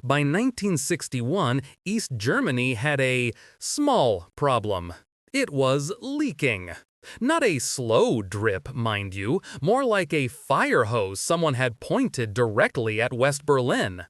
By 1961, East Germany had a small problem. It was leaking. Not a slow drip, mind you, more like a fire hose someone had pointed directly at West Berlin.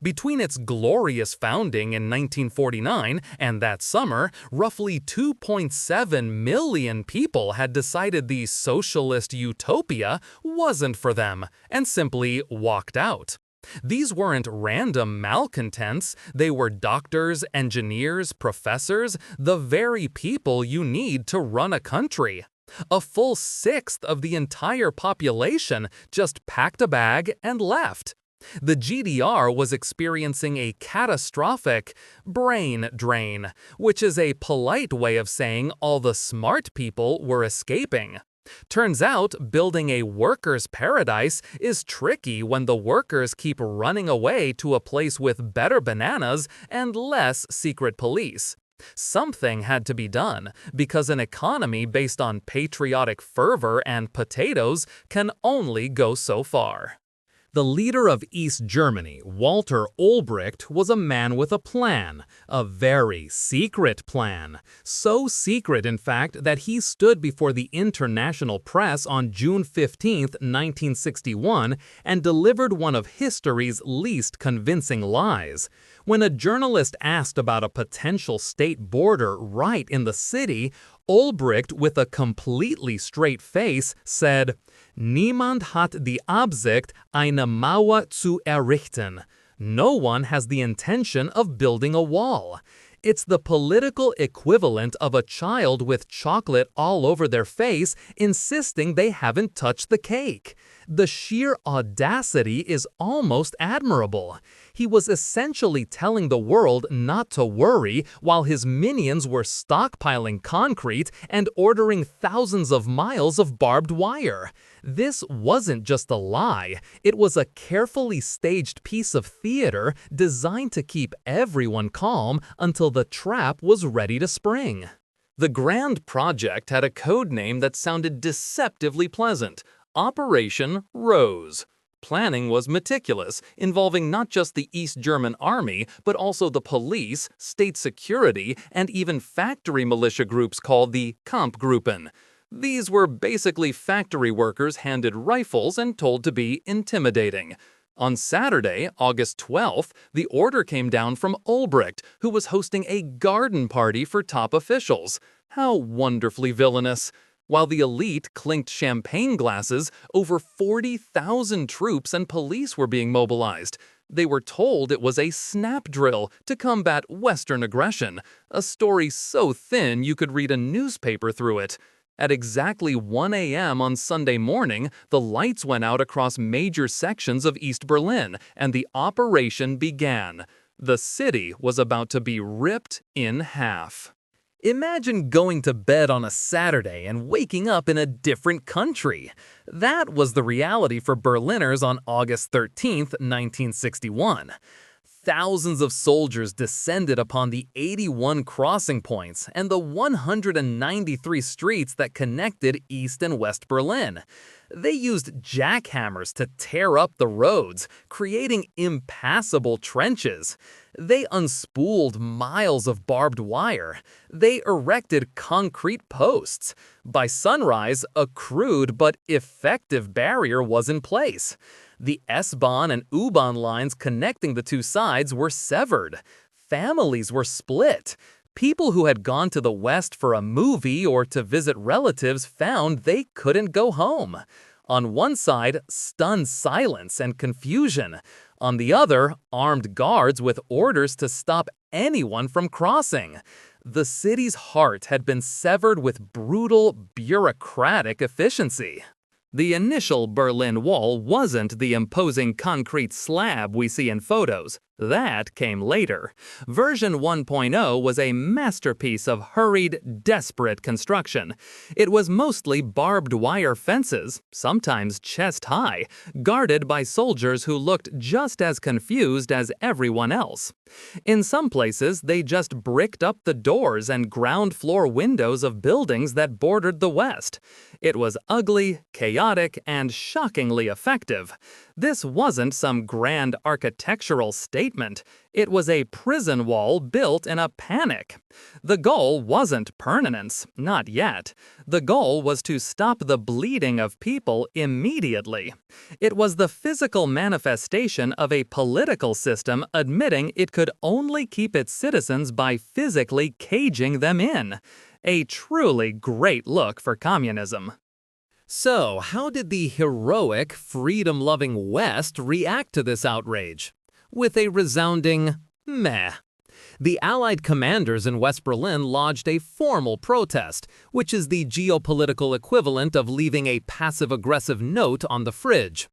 Between its glorious founding in 1949 and that summer, roughly 2.7 million people had decided the socialist utopia wasn't for them and simply walked out. These weren't random malcontents, they were doctors, engineers, professors, the very people you need to run a country. A full sixth of the entire population just packed a bag and left. The GDR was experiencing a catastrophic brain drain, which is a polite way of saying all the smart people were escaping. Turns out, building a workers' paradise is tricky when the workers keep running away to a place with better bananas and less secret police. Something had to be done, because an economy based on patriotic fervor and potatoes can only go so far. The leader of East Germany, Walter Ulbricht, was a man with a plan, a very secret plan. So secret, in fact, that he stood before the international press on June 15, 1961, and delivered one of history's least convincing lies. When a journalist asked about a potential state border right in the city, Ulbricht, with a completely straight face, said, "Niemand hat die Absicht, eine Mauer zu errichten." No one has the intention of building a wall. It's the political equivalent of a child with chocolate all over their face insisting they haven't touched the cake. The sheer audacity is almost admirable. He was essentially telling the world not to worry while his minions were stockpiling concrete and ordering thousands of miles of barbed wire. This wasn't just a lie, it was a carefully staged piece of theater designed to keep everyone calm until the trap was ready to spring. The grand project had a code name that sounded deceptively pleasant: Operation Rose. Planning was meticulous, involving not just the East German army, but also the police, state security, and even factory militia groups called the Kampfgruppen. These were basically factory workers handed rifles and told to be intimidating. On Saturday, August 12th, the order came down from Ulbricht, who was hosting a garden party for top officials. How wonderfully villainous! While the elite clinked champagne glasses, over 40,000 troops and police were being mobilized. They were told it was a snap drill to combat Western aggression, a story so thin you could read a newspaper through it. At exactly 1 a.m. on Sunday morning, the lights went out across major sections of East Berlin, and the operation began. The city was about to be ripped in half. Imagine going to bed on a Saturday and waking up in a different country. That was the reality for Berliners on August 13, 1961. Thousands of soldiers descended upon the 81 crossing points and the 193 streets that connected East and West Berlin. They used jackhammers to tear up the roads, creating impassable trenches. They unspooled miles of barbed wire. They erected concrete posts. By sunrise, a crude but effective barrier was in place. The S-Bahn and U-Bahn lines connecting the two sides were severed. Families were split. People who had gone to the West for a movie or to visit relatives found they couldn't go home. On one side, stunned silence and confusion. On the other, armed guards with orders to stop anyone from crossing. The city's heart had been severed with brutal, bureaucratic efficiency. The initial Berlin Wall wasn't the imposing concrete slab we see in photos. That came later. Version 1.0 was a masterpiece of hurried, desperate construction. It was mostly barbed wire fences, sometimes chest-high, guarded by soldiers who looked just as confused as everyone else. In some places, they just bricked up the doors and ground-floor windows of buildings that bordered the West. It was ugly, chaotic, and shockingly effective. This wasn't some grand architectural statement. statement. It was a prison wall built in a panic. The goal wasn't permanence, not yet. The goal was to stop the bleeding of people immediately. It was the physical manifestation of a political system admitting it could only keep its citizens by physically caging them in. A truly great look for communism. So, how did the heroic, freedom-loving West react to this outrage? With a resounding meh. The Allied commanders in West Berlin lodged a formal protest, which is the geopolitical equivalent of leaving a passive-aggressive note on the fridge.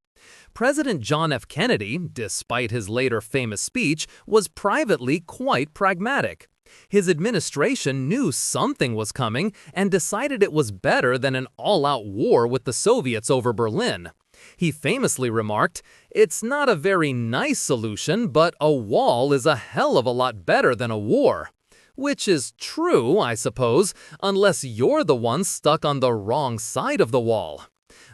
President John F. Kennedy, despite his later famous speech, was privately quite pragmatic. His administration knew something was coming and decided it was better than an all-out war with the Soviets over Berlin. He famously remarked, "It's not a very nice solution, but a wall is a hell of a lot better than a war." Which is true, I suppose, unless you're the one stuck on the wrong side of the wall.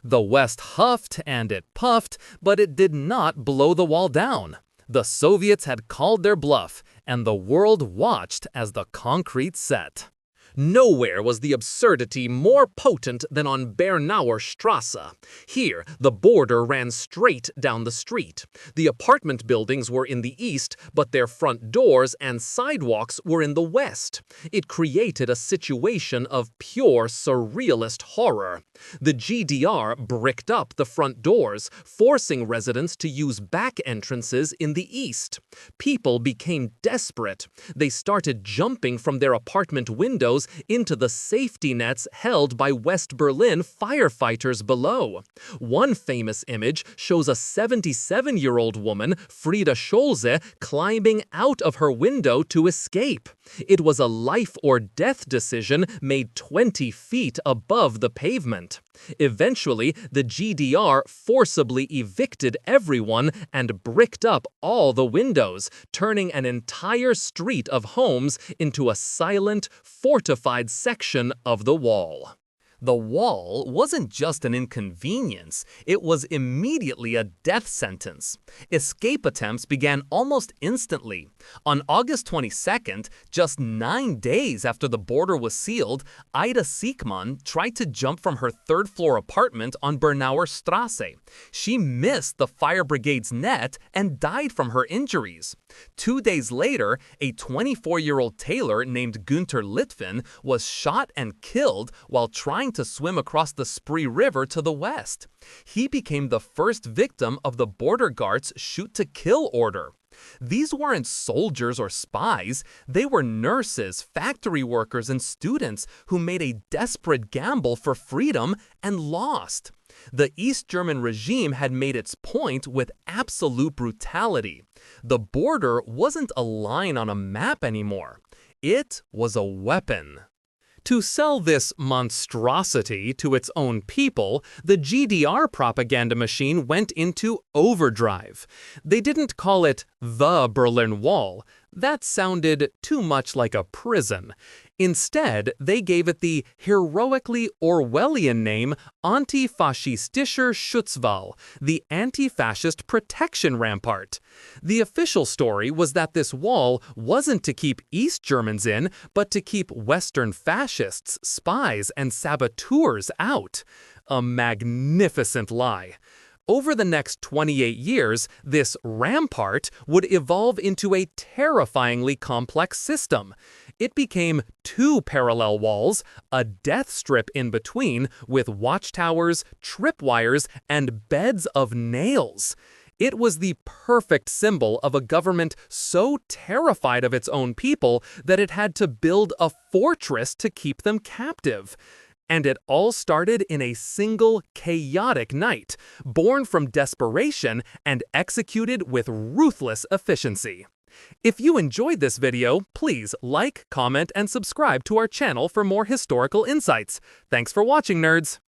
The West huffed and it puffed, but it did not blow the wall down. The Soviets had called their bluff, and the world watched as the concrete set. Nowhere was the absurdity more potent than on Bernauer Strasse. Here, the border ran straight down the street. The apartment buildings were in the east, but their front doors and sidewalks were in the west. It created a situation of pure surrealist horror. The GDR bricked up the front doors, forcing residents to use back entrances in the east. People became desperate. They started jumping from their apartment windows into the safety nets held by West Berlin firefighters below. One famous image shows a 77-year-old woman, Frieda Scholze, climbing out of her window to escape. It was a life-or-death decision made 20 feet above the pavement. Eventually, the GDR forcibly evicted everyone and bricked up all the windows, turning an entire street of homes into a silent, fortified section of the wall. The wall wasn't just an inconvenience, it was immediately a death sentence. Escape attempts began almost instantly. On August 22nd, just 9 days after the border was sealed, Ida Siekmann tried to jump from her third-floor apartment on Bernauer Strasse. She missed the fire brigade's net and died from her injuries. 2 days later, a 24-year-old tailor named Günther Litvin was shot and killed while trying to swim across the Spree River to the west. He became the first victim of the border guards' shoot-to-kill order. These weren't soldiers or spies, they were nurses, factory workers, and students who made a desperate gamble for freedom and lost. The East German regime had made its point with absolute brutality. The border wasn't a line on a map anymore. It was a weapon. To sell this monstrosity to its own people, the GDR propaganda machine went into overdrive. They didn't call it the Berlin Wall. That sounded too much like a prison. Instead, they gave it the heroically Orwellian name Antifaschistischer Schutzwall, the anti-fascist protection rampart. The official story was that this wall wasn't to keep East Germans in, but to keep Western fascists, spies, and saboteurs out. A magnificent lie. Over the next 28 years, this rampart would evolve into a terrifyingly complex system. It became 2 parallel walls, a death strip in between, with watchtowers, tripwires, and beds of nails. It was the perfect symbol of a government so terrified of its own people that it had to build a fortress to keep them captive. And it all started in a single chaotic night, born from desperation and executed with ruthless efficiency. If you enjoyed this video, please like, comment, and subscribe to our channel for more historical insights. Thanks for watching, nerds!